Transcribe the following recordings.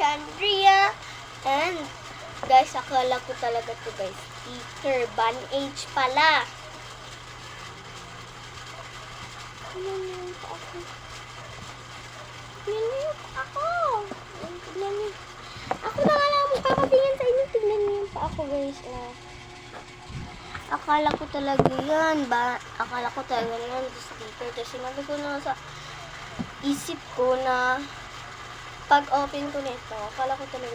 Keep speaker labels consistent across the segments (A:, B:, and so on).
A: Alexandria. And, guys, akala ko talaga to guys. Sticker. Ban-H pala. Tignan niyo yung pa ako. Tignan niyo yung pa ako. Tignan niyo. Ako na nga lang magpapatingin sa inyo. Tignan niyo yung pa ako guys. Akala ko talaga yan. Akala ko talaga yan. Sticker. Kasi sinabi ko na sa isip ko na pag-open ko nito, akala ko talaga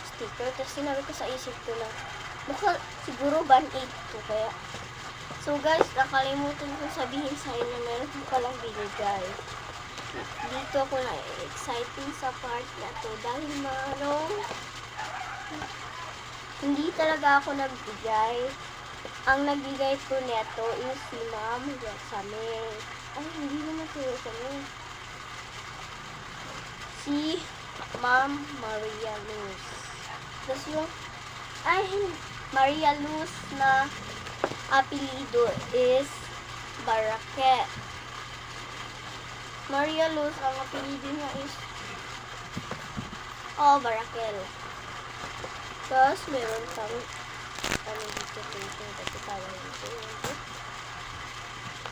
A: sticker. Tapos sinabi ko sa isip ko na mukha siguro Ban-Aid to. Kaya, so guys, nakalimutan ko sabihin sa inyo, meron ko palang binigay. Dito ako na exciting sa part na to dahil hindi talaga ako nagbigay. Ang nagbigay ko neto is si Ma'am Rosamel. Ay, hindi naman si Rosamel. Si Ma'am Maria Luz. Tapos yung, Maria Luz na apelido is Baraket. Maria Luz, ang apelido niya is Barakel. Tapos, meron pang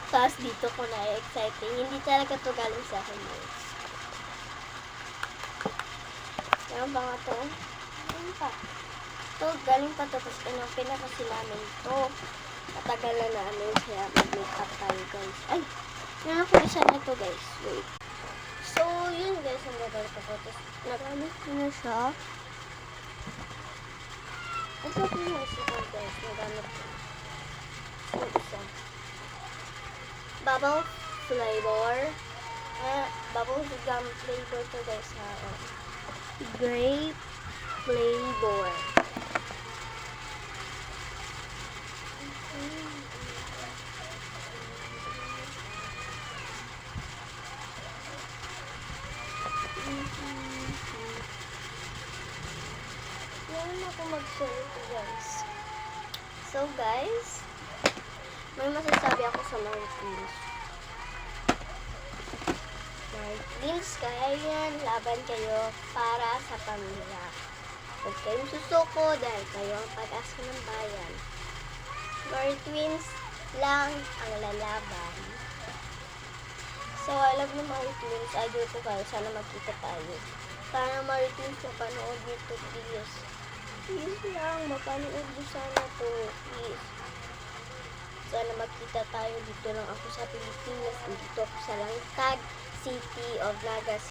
A: tapos dito ko na exciting. Hindi talaga to galing sa akin guys. Meron ba nga to? Meron pa. Ito, galing pa to. Tapos pinakasi namin to. Matagal na namin. Kaya mag-makeup tayo guys. Ay! Meron ko isa na to guys. Wait. So, yun guys. Ang gagawin ko. Tapos, nagamit ko na siya. Ito po yung isa ko guys. Nagamit ko. So, isa. Bubble flavor. Bubble gum flavor to guys ha. Grape flavor. Ngayon ako mag-share ito guys. So guys, may masasabi ako sa mga twins. Twins, kaya yan, laban kayo para sa pamilya. Huwag kayong susuko dahil kayo ang pag-asa ng bayan. Mga twins lang ang lalaban. So, I love ng mga twins. Idol ko kayo. Sana magkita tayo. Sana mga twins mapanood nito, please. Please lang, mapanood nyo sana to. Please. Sana magkita tayo. Dito lang ako sa Pilipinas. Dito ako sa Langkad City of Naga